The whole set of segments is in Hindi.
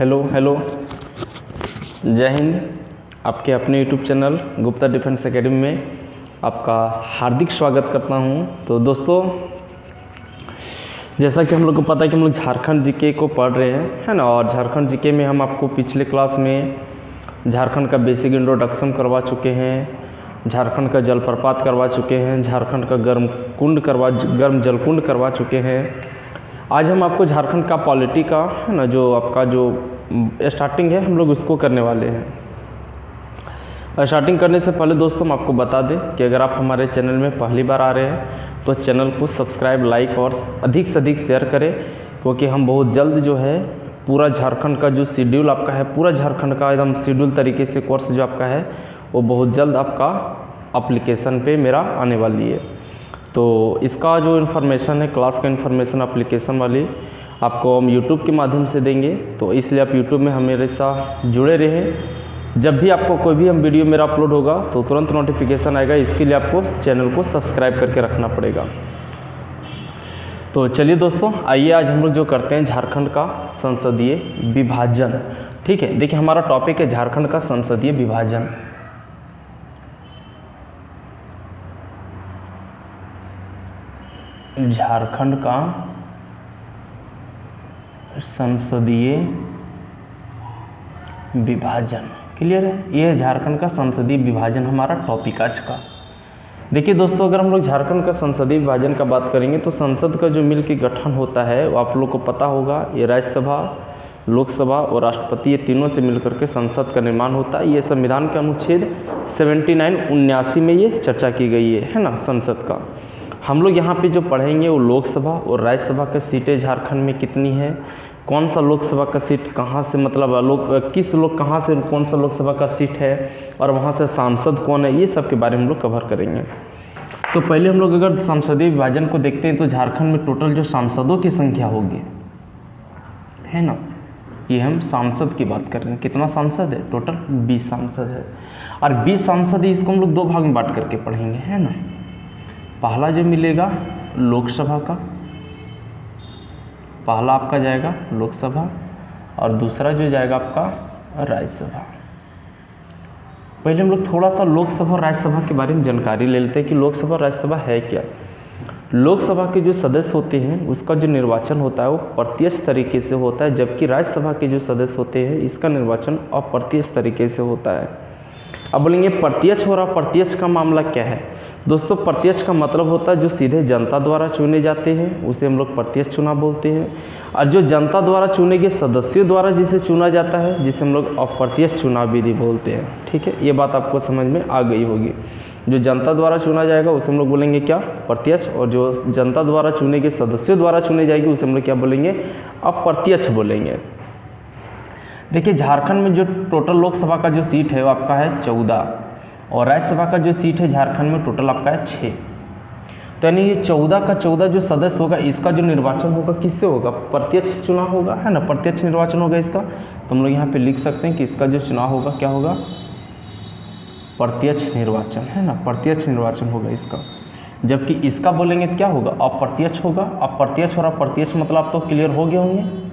हेलो हेलो, जय हिंद। आपके अपने YouTube channel Gupta defence academy में आपका हार्दिक स्वागत करता हूं। तो दोस्तों, जैसा कि हम लोग को पता है कि हम लोग झारखंड जीके को पढ़ रहे हैं, है ना। और झारखंड जीके में हम आपको पिछले क्लास में झारखंड का बेसिक इंट्रोडक्शन करवा चुके हैं, झारखंड का जलप्रपात करवा चुके हैं, झारखंड का गर्म जलकुंड करवा चुके हैं। आज हम आपको झारखंड का पॉलिटी का, है ना, जो आपका जो स्टार्टिंग है, हम लोग उसको करने वाले हैं। स्टार्टिंग करने से पहले दोस्तों हम आपको बता दें कि अगर आप हमारे चैनल में पहली बार आ रहे हैं तो चैनल को सब्सक्राइब, लाइक और अधिक से अधिक शेयर करें, क्योंकि हम बहुत जल्द जो है पूरा झारखंड का जो शेड्यूल आपका है, पूरा झारखंड का एकदम शेड्यूल तरीके से कोर्स जो आपका है वो बहुत जल्द आपका एप्लीकेशन पे मेरा आने वाली है। तो इसका जो इन्फॉर्मेशन है, क्लास का इन्फॉर्मेशन एप्लीकेशन वाली, आपको हम यूट्यूब के माध्यम से देंगे। तो इसलिए आप यूट्यूब में हमेशा जुड़े रहें। जब भी आपको कोई भी हम वीडियो मेरा अपलोड होगा तो तुरंत नोटिफिकेशन आएगा। इसके लिए आपको चैनल को सब्सक्राइब करके रखना पड़ेगा। तो चलिए दोस्तों, आइए आज हम लोग जो करते हैं झारखंड का संसदीय विभाजन। ठीक है, देखिए हमारा टॉपिक है झारखंड का संसदीय विभाजन। झारखंड का संसदीय विभाजन, क्लियर है। ये झारखंड का संसदीय विभाजन हमारा टॉपिक आज का। देखिए दोस्तों, अगर हम लोग झारखंड का संसदीय विभाजन का बात करेंगे तो संसद का जो मिल के गठन होता है वो आप लोग को पता होगा। ये राज्यसभा, लोकसभा और राष्ट्रपति, ये तीनों से मिलकर के संसद का निर्माण होता है। ये संविधान के अनुच्छेद 79-79 में ये चर्चा की गई है ना, संसद का। हम लोग यहाँ पे जो पढ़ेंगे वो लोकसभा और राज्यसभा का सीटें झारखंड में कितनी है, कौन सा लोकसभा का सीट कहाँ से, मतलब किस लोग कहाँ से कौन सा लोकसभा का सीट है और वहाँ से सांसद कौन है, ये सब के बारे में हम लोग कवर करेंगे। तो पहले हम लोग अगर संसदीय विभाजन को देखते हैं तो झारखंड में टोटल जो सांसदों की संख्या होगी, है ना, ये हम सांसद की बात कर रहे हैं। कितना सांसद है? टोटल 20 सांसद है। और 20 सांसद है, इसको हम लोग दो भाग में बांट करके पढ़ेंगे, है ना। पहला जो मिलेगा लोकसभा का, पहला आपका जाएगा लोकसभा और दूसरा जो जाएगा आपका राज्यसभा। पहले हम लोग थोड़ा सा लोकसभा और राज्यसभा के बारे में जानकारी ले लेते हैं कि लोकसभा और राज्यसभा है क्या। लोकसभा के जो सदस्य होते हैं उसका जो निर्वाचन होता है वो प्रत्यक्ष तरीके से होता है, जबकि राज्यसभा के जो सदस्य होते हैं इसका निर्वाचन अप्रत्यक्ष तरीके से होता है। अब बोलेंगे प्रत्यक्ष हो रहा, प्रत्यक्ष का मामला क्या है दोस्तों? प्रत्यक्ष का मतलब होता है जो सीधे जनता द्वारा चुने जाते हैं उसे हम लोग प्रत्यक्ष चुनाव बोलते हैं, और जो जनता द्वारा चुने गए सदस्यों द्वारा जिसे चुना जाता है जिसे हम लोग अप्रत्यक्ष चुनाव विधि बोलते हैं। ठीक है, ये बात आपको समझ में आ गई होगी। जो जनता द्वारा चुना जाएगा उसे हम लोग बोलेंगे क्या? प्रत्यक्ष। और जो जनता द्वारा चुने गए सदस्यों द्वारा चुने जाएगी उसे हम लोग क्या बोलेंगे? अप्रत्यक्ष बोलेंगे। देखिए झारखंड में जो टोटल लोकसभा का जो सीट है वो आपका है 14 और राज्यसभा का जो सीट है झारखंड में टोटल आपका है 6। तो यानी ये 14 का 14 जो सदस्य होगा इसका जो निर्वाचन होगा किससे होगा? प्रत्यक्ष चुनाव होगा, है ना, प्रत्यक्ष निर्वाचन होगा इसका। तो हम लोग यहाँ पे लिख सकते हैं कि इसका जो चुनाव होगा क्या होगा? प्रत्यक्ष निर्वाचन, है ना, प्रत्यक्ष निर्वाचन होगा इसका। जबकि इसका बोलेंगे क्या होगा? अप्रत्यक्ष होगा। अप्रत्यक्ष और अप्रत्यक्ष मतलब आप तो क्लियर हो गए होंगे।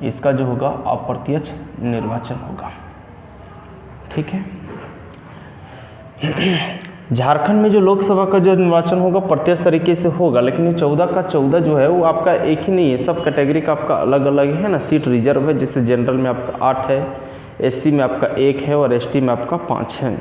इसका जो होगा अप्रत्यक्ष निर्वाचन होगा। ठीक है, झारखंड में जो लोकसभा का जो निर्वाचन होगा प्रत्यक्ष तरीके से होगा, लेकिन ये 14 का 14 जो है वो आपका एक ही नहीं है, सब कैटेगरी का आपका अलग अलग है ना। सीट रिजर्व है, जिससे जनरल में आपका 8 है, एससी में आपका 1 है और एसटी में आपका 5 है।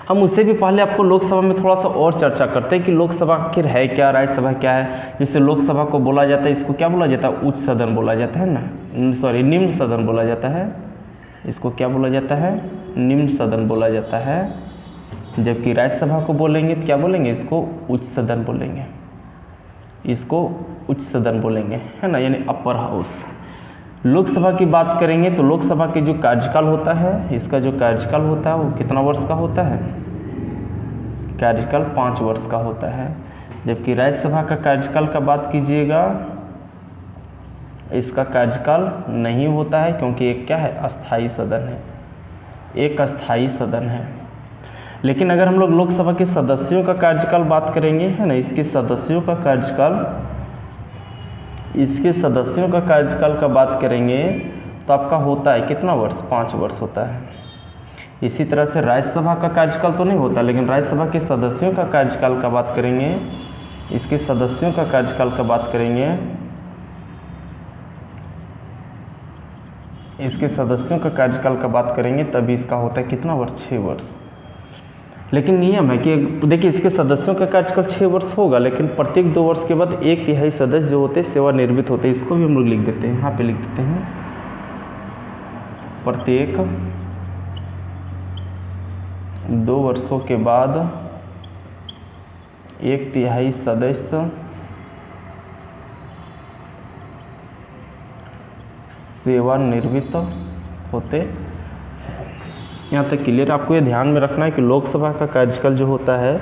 हम उससे भी पहले आपको लोकसभा में थोड़ा सा और चर्चा करते हैं कि लोकसभा आखिर है क्या, राज्यसभा क्या है। जैसे लोकसभा को बोला जाता है, इसको क्या बोला जाता है? उच्च सदन बोला जाता है ना, सॉरी निम्न सदन बोला जाता है। इसको क्या बोला जाता है? निम्न सदन बोला जाता है। जबकि राज्यसभा को बोलेंगे क्या बोलेंगे? इसको उच्च सदन बोलेंगे, इसको उच्च सदन बोलेंगे, है ना, यानी अपर हाउस। लोकसभा की बात करेंगे तो लोकसभा के जो कार्यकाल होता है, इसका जो कार्यकाल होता है वो कितना वर्ष का होता है? कार्यकाल 5 वर्ष का होता है। जबकि राज्यसभा का कार्यकाल का बात कीजिएगा, इसका कार्यकाल नहीं होता है, क्योंकि एक क्या है? अस्थाई सदन है, एक अस्थाई सदन है। लेकिन अगर हम लोग लोकसभा के सदस्यों का कार्यकाल बात करेंगे, है ना, इसके सदस्यों का कार्यकाल इसके सदस्यों का कार्यकाल का बात करेंगे तो आपका होता है कितना वर्ष, 5 वर्ष होता है। इसी तरह से राज्यसभा का कार्यकाल तो नहीं होता, लेकिन राज्यसभा के सदस्यों का कार्यकाल का बात करेंगे, इसके सदस्यों का कार्यकाल का बात करेंगे, इसके सदस्यों का कार्यकाल का बात करेंगे तभी इसका होता है कितना वर्ष, 6 वर्ष। लेकिन नियम है कि देखिए इसके सदस्यों का कार्यकाल 6 वर्ष होगा, लेकिन प्रत्येक 2 वर्ष के बाद 1/3 सदस्य जो होते हैं सेवानिवृत्त होते हैं। इसको भी हम लोग लिख देते हैं, यहाँ पे लिख देते हैं, प्रत्येक 2 वर्षों के बाद 1/3 सदस्य सेवानिवृत्त होते। यहाँ तक क्लियर। आपको ये ध्यान में रखना है कि लोकसभा का कार्यकाल जो होता है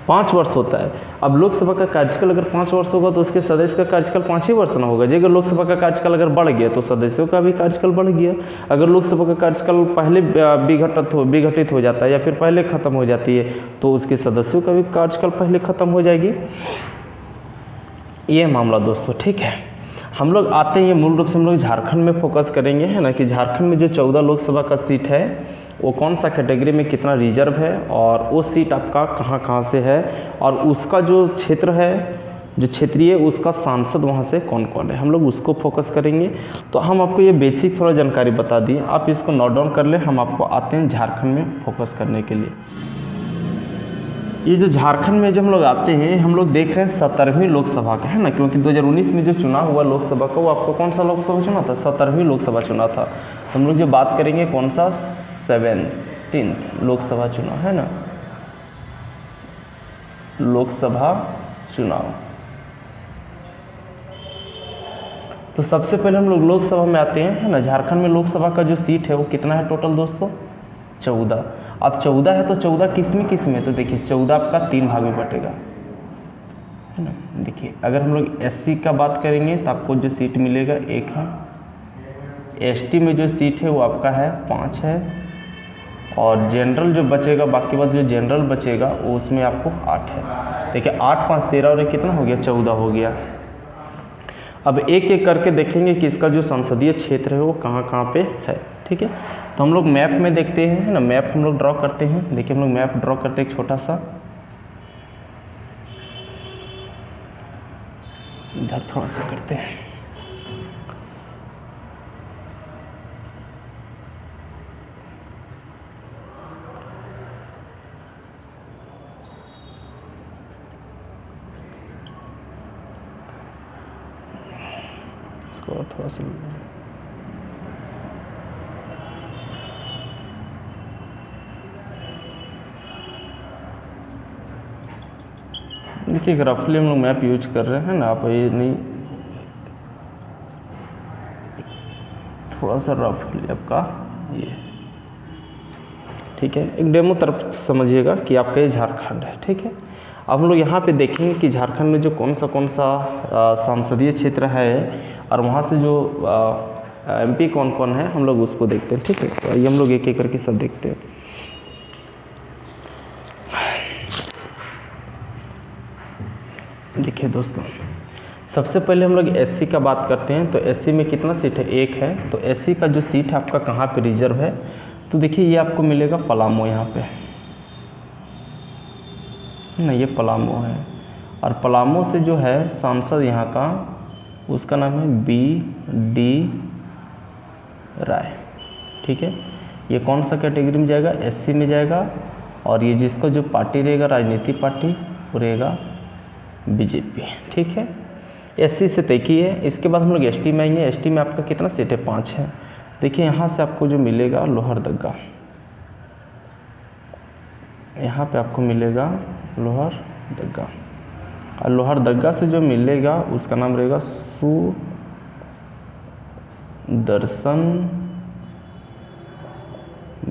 5 वर्ष होता है। अब लोकसभा का कार्यकाल अगर 5 वर्ष होगा तो उसके सदस्य का कार्यकाल 5 ही वर्ष ना होगा जी। अगर लोकसभा का कार्यकाल अगर बढ़ गया तो सदस्यों का भी कार्यकाल बढ़ गया। अगर लोकसभा का कार्यकाल पहले विघटित हो जाता है या फिर पहले ख़त्म हो जाती है तो उसके सदस्यों का भी कार्यकाल पहले ख़त्म हो जाएगी। ये मामला दोस्तों, ठीक है। हम लोग आते हैं, ये मूल रूप से हम लोग झारखंड में फोकस करेंगे, है ना, कि झारखंड में जो 14 लोकसभा का सीट है वो कौन सा कैटेगरी में कितना रिजर्व है और वो सीट आपका कहाँ कहाँ से है और उसका जो क्षेत्र है, जो क्षेत्रीय, उसका सांसद वहाँ से कौन कौन है, हम लोग उसको फोकस करेंगे। तो हम आपको ये बेसिक थोड़ा जानकारी बता दिए, आप इसको नोट डाउन कर लें। हम आपको आते हैं झारखंड में फोकस करने के लिए। ये जो झारखंड में जब हम लोग आते हैं, हम लोग देख रहे हैं 17वीं लोकसभा का, है ना, क्योंकि 2019 में जो चुनाव हुआ लोकसभा का वो आपको कौन सा लोकसभा चुना था, 17वीं लोकसभा चुना था। तो हम लोग जो बात करेंगे कौन सा, 17th लोकसभा चुनाव, है ना, लोकसभा चुनाव। तो सबसे पहले हम लोग लोकसभा में आते हैं, है ना। झारखंड में लोकसभा का जो सीट है वो कितना है टोटल दोस्तों, 14। अब 14 है तो 14 किस में, तो देखिए 14 आपका 3 भाग में बटेगा, है ना। देखिए अगर हम लोग एससी का बात करेंगे तो आपको जो सीट मिलेगा 1 है, एसटी में जो सीट है वो आपका है 5 है, और जनरल जो बचेगा, बाकी बात जो जनरल बचेगा वो उसमें आपको 8 है। देखिए 8 5 13 और कितना हो गया, 14 हो गया। अब एक एक करके देखेंगे कि इसका जो संसदीय क्षेत्र है वो कहाँ कहाँ पे है, ठीक है। तो हम लोग मैप में देखते हैं, है ना, मैप हम लोग ड्रॉ करते हैं। देखिए हम लोग मैप ड्रॉ करते हैं एक छोटा सा, इधर थोड़ा सा करते हैं। इसको थोड़ा सा देखिए, रफली हम लोग मैप यूज कर रहे हैं ना, आप ये नहीं, थोड़ा सा रफली आपका ये, ठीक है। एक डेमो तरफ समझिएगा कि आपका ये झारखंड है, ठीक है। अब हम लोग यहाँ पे देखेंगे कि झारखंड में जो कौन सा संसदीय क्षेत्र है और वहाँ से जो एमपी कौन कौन है हम लोग उसको देखते हैं, ठीक है। तो ये हम लोग एक एक करके सब देखते हैं। देखिए दोस्तों, सबसे पहले हम लोग एससी का बात करते हैं। तो एससी में कितना सीट है, 1 है। तो एससी का जो सीट है आपका कहाँ पे रिजर्व है, तो देखिए ये आपको मिलेगा पलामू, यहाँ पे ना, ये पलामू है। और पलामू से जो है सांसद यहाँ का, उसका नाम है BD राय, ठीक है। ये कौन सा कैटेगरी में जाएगा, एससी में जाएगा। और ये जिसका जो पार्टी रहेगा, राजनीतिक पार्टी, वो रहेगा बीजेपी, ठीक है। एससी से तय की है। इसके बाद हम लोग एसटी में आएंगे। एसटी में आपका कितना सीट है, 5 है। देखिए यहाँ से आपको जो मिलेगा लोहरदगा, यहाँ पे आपको मिलेगा लोहरदगा, और लोहरदगा से जो मिलेगा उसका नाम रहेगा सुदर्शन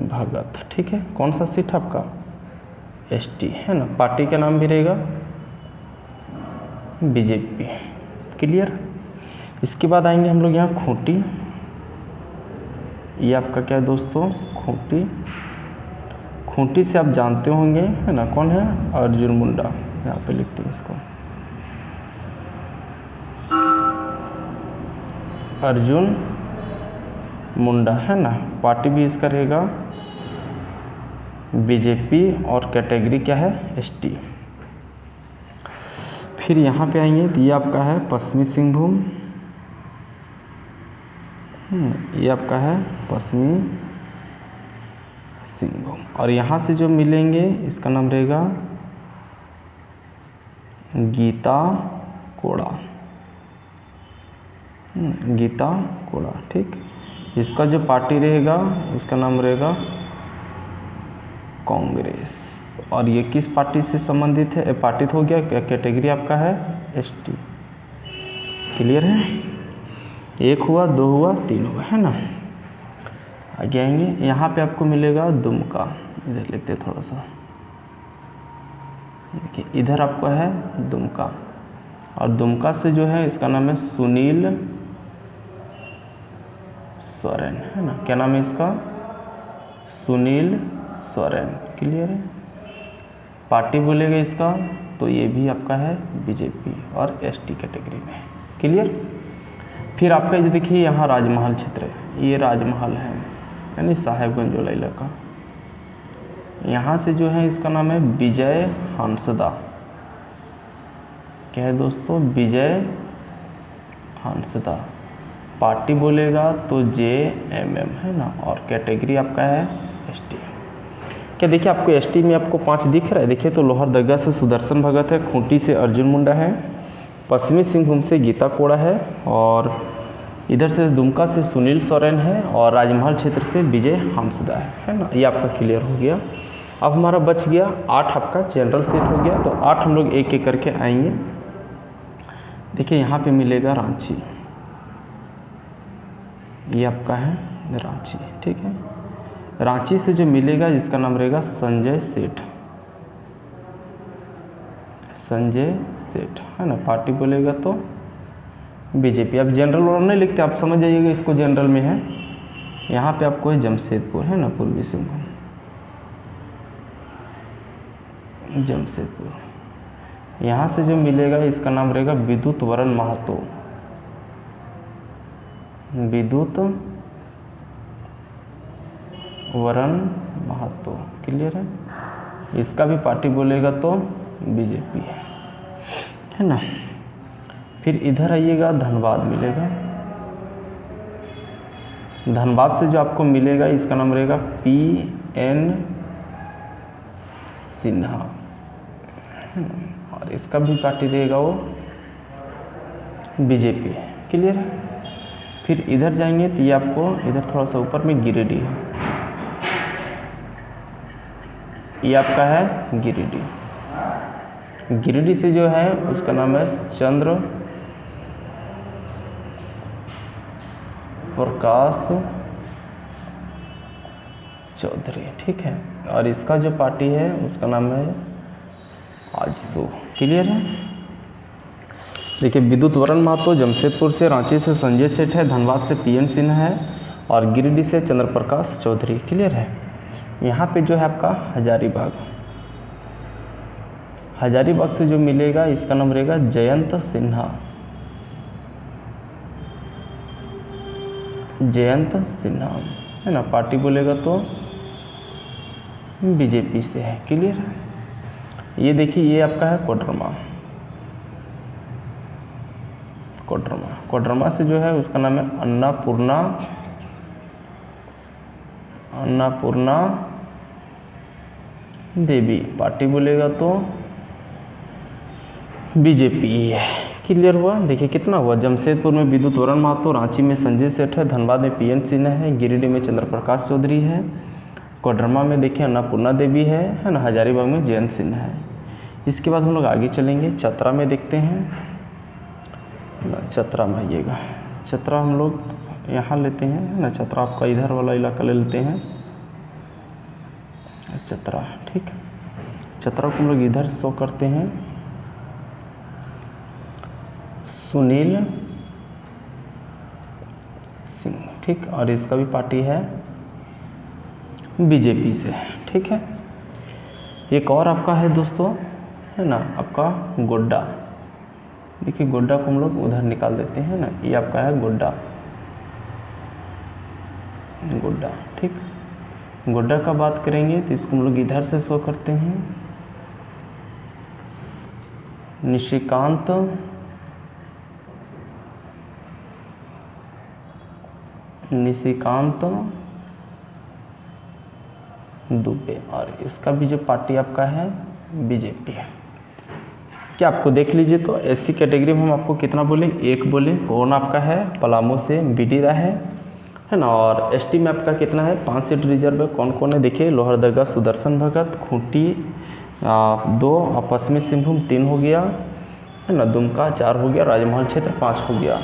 भगत, ठीक है। कौन सा सीट है आपका, एसटी, है ना। पार्टी का नाम भी रहेगा बीजेपी, क्लियर। इसके बाद आएंगे हम लोग यहाँ खूंटी। ये आपका क्या है दोस्तों, खूंटी। खूंटी से आप जानते होंगे, है ना, कौन है, अर्जुन मुंडा। यहाँ पे लिखते हैं इसको, अर्जुन मुंडा, है ना। पार्टी भी इसका रहेगा बीजेपी और कैटेगरी क्या है, एसटी। फिर यहाँ पे आएंगे तो ये आपका है पश्चिमी सिंहभूम, ये आपका है पश्चिमी सिंहभूम। और यहाँ से जो मिलेंगे इसका नाम रहेगा गीता कोड़ा, गीता कोड़ा, ठीक। इसका जो पार्टी रहेगा उसका नाम रहेगा कांग्रेस। और ये किस पार्टी से संबंधित है, पार्टित हो गया, कैटेगरी आपका है एसटी। क्लियर है, एक हुआ, दो हुआ, तीन हुआ, है ना। आगे आएंगे, यहाँ पे आपको मिलेगा दुमका, इधर लिखते थोड़ा सा, देखिए इधर आपका है दुमका। और दुमका से जो है इसका नाम है सुनील सोरेन, है ना। क्या नाम है इसका, सुनील सोरेन। क्लियर है। पार्टी बोलेगा इसका तो ये भी आपका है बीजेपी और एसटी कैटेगरी में। क्लियर। फिर आपका ये देखिए यहाँ राजमहल क्षेत्र है, ये राजमहल है यानी साहेबगंज वाला इलाका। यहाँ से जो है इसका नाम है विजय हांसदा। क्या है दोस्तों, विजय हांसदा। पार्टी बोलेगा तो JMM, है ना। और कैटेगरी आपका है एसटी। क्या देखिए आपको एसटी में आपको 5 दिख रहा है, देखिए तो लोहरदगा से सुदर्शन भगत है, खूंटी से अर्जुन मुंडा है, पश्चिमी सिंहभूम से गीता कोड़ा है, और इधर से दुमका से सुनील सोरेन है, और राजमहल क्षेत्र से विजय हांसदा है ना। ये आपका क्लियर हो गया। अब हमारा बच गया 8, आपका जनरल सीट हो गया। तो 8 हम लोग एक एक करके आएंगे। देखिए यहाँ पे मिलेगा रांची, ये आपका है रांची, ठीक है। रांची से जो मिलेगा जिसका नाम रहेगा संजय सेठ, संजय सेठ, है ना। पार्टी बोलेगा तो बीजेपी। अब जनरल वाला नहीं लिखते, आप समझ जाइएगा इसको जनरल में है। यहाँ पे आपको है जमशेदपुर, है ना, पूर्वी सिंहभूम, जमशेदपुर। यहाँ से जो मिलेगा इसका नाम रहेगा विद्युत वरण महतो, विद्युत वरण महतो। क्लियर है। इसका भी पार्टी बोलेगा तो बीजेपी है ना। फिर इधर आइएगा धनबाद मिलेगा, धनबाद से जो आपको मिलेगा इसका नाम रहेगा PN सिन्हा, और इसका भी पार्टी रहेगा वो बीजेपी है। क्लियर है। फिर इधर जाएंगे तो ये आपको इधर थोड़ा सा ऊपर में गिरिडीह है, ये आपका है गिरिडीह। गिरिडीह से जो है उसका नाम है चंद्र प्रकाश चौधरी, ठीक है। और इसका जो पार्टी है उसका नाम है आजसू। क्लियर है। देखिए विद्युत वरण महतो जमशेदपुर से, रांची से संजय सेठ है, धनबाद से PN सिन्हा है, और गिरिडीह से चंद्र प्रकाश चौधरी। क्लियर है। यहाँ पे जो है आपका हजारीबाग, हजारीबाग से जो मिलेगा इसका नाम रहेगा जयंत सिन्हा, जयंत सिन्हा, है ना। पार्टी बोलेगा तो बीजेपी से है। क्लियर। ये देखिए ये आपका है कोडरमा, कोडरमा, कोडरमा से जो है उसका नाम है अन्नापूर्णा, अन्नापूर्णा देवी। पार्टी बोलेगा तो बीजेपी है। क्लियर हुआ। देखिए कितना हुआ, जमशेदपुर में विद्युत वरण महतो, रांची में संजय सेठ है, धनबाद में PN सिन्हा है, गिरिडीह में चंद्र प्रकाश चौधरी है, कोडरमा में देखिए अन्नापूर्णा देवी है ना, हजारीबाग में जयंत सिन्हा है। इसके बाद हम लोग आगे चलेंगे, चतरा में देखते हैं। चतरा में आइएगा, चतरा हम लोग यहाँ लेते हैं, है ना। चतरा आपका इधर वाला इलाका ले लेते हैं, चतरा, ठीक। चतरा को हम लोग इधर शो करते हैं, सुनील सिंह, ठीक। और इसका भी पार्टी है बीजेपी से, ठीक है। एक और आपका है दोस्तों, है ना, आपका गोड्डा। देखिए गोड्डा को हम लोग उधर निकाल देते हैं ना, ये आपका है गोड्डा, गोड्डा। ठीक, गोड्डा का बात करेंगे तो इसको हम लोग इधर से शो करते हैं, निशिकांत दुबे, और इसका भी जो पार्टी आपका है बीजेपी है। क्या आपको देख लीजिए, तो एससी कैटेगरी में हम आपको कितना बोले, 1 बोले, कौन आपका है पलामू से बीडी राय है ना। और एसटी में आपका कितना है, 5 सीट रिजर्व है। कौन कौन है देखिए, लोहरदगा सुदर्शन भगत, खूंटी 2, और पश्चिमी सिंहभूम 3 हो गया है ना, दुमका 4 हो गया, राजमहल क्षेत्र 5 हो गया।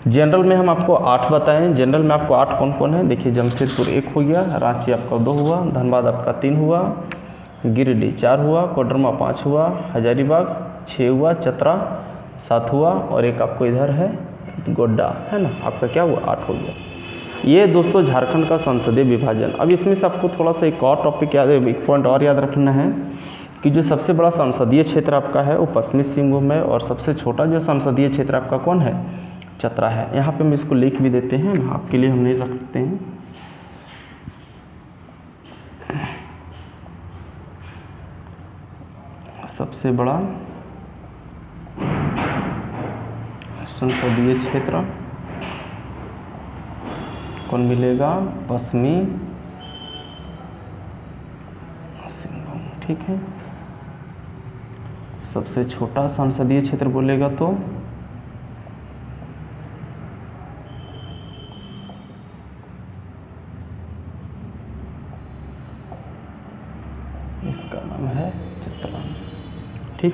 जनरल में हम आपको 8 बताएं। जनरल में आपको 8 कौन कौन है देखिए, जमशेदपुर 1 हो गया, रांची आपका 2 हुआ, धनबाद आपका 3 हुआ, गिरिडीह 4 हुआ, कोडरमा 5 हुआ, हजारीबाग 6 हुआ, चतरा 7 हुआ, और एक आपको इधर है गोड्डा है ना, आपका क्या हुआ 8 हो गया। ये दोस्तों झारखंड का संसदीय विभाजन। अब इसमें से आपको थोड़ा सा एक और टॉपिक याद, एक पॉइंट और याद रखना है कि जो सबसे बड़ा संसदीय क्षेत्र आपका है वो पश्चिमी सिंहभूम है, और सबसे छोटा जो संसदीय क्षेत्र आपका कौन है, चतरा है। यहाँ पे हम इसको लिख भी देते हैं, आपके लिए हम नहीं रखते हैं। सबसे बड़ा संसदीय क्षेत्र कौन मिलेगा, पश्चिमी सिंहभूम। ठीक है, सबसे छोटा संसदीय क्षेत्र बोलेगा तो इसका नाम है चतरा। ठीक,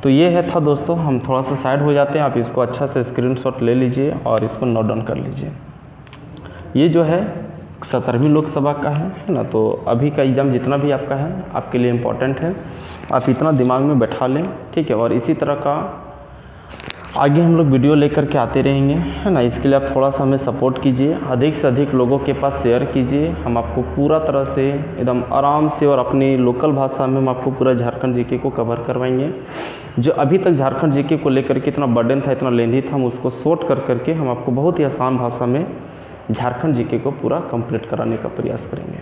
तो ये है था दोस्तों, हम थोड़ा सा साइड हो जाते हैं, आप इसको अच्छा से स्क्रीनशॉट ले लीजिए और इसको नोट डाउन कर लीजिए। ये जो है 17वीं लोकसभा का है ना, तो अभी का एग्ज़ाम जितना भी आपका है आपके लिए इम्पोर्टेंट है, आप इतना दिमाग में बैठा लें। ठीक है, और इसी तरह का आगे हम लोग वीडियो लेकर के आते रहेंगे है ना। इसके लिए आप थोड़ा सा हमें सपोर्ट कीजिए, अधिक से अधिक लोगों के पास शेयर कीजिए। हम आपको पूरा तरह से एकदम आराम से और अपनी लोकल भाषा में हम आपको पूरा झारखंड जीके को कवर करवाएंगे। जो अभी तक झारखंड जीके को लेकर के इतना बर्डन था, इतना लेंदी था, हम उसको शॉर्ट कर करके हम आपको बहुत ही आसान भाषा में झारखंड जीके को पूरा कंप्लीट कराने का प्रयास करेंगे।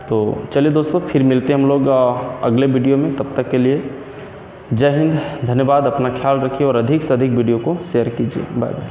तो चलिए दोस्तों, फिर मिलते हैं हम लोग अगले वीडियो में। तब तक के लिए जय हिंद, धन्यवाद, अपना ख्याल रखिए और अधिक से अधिक वीडियो को शेयर कीजिए। Bye bye.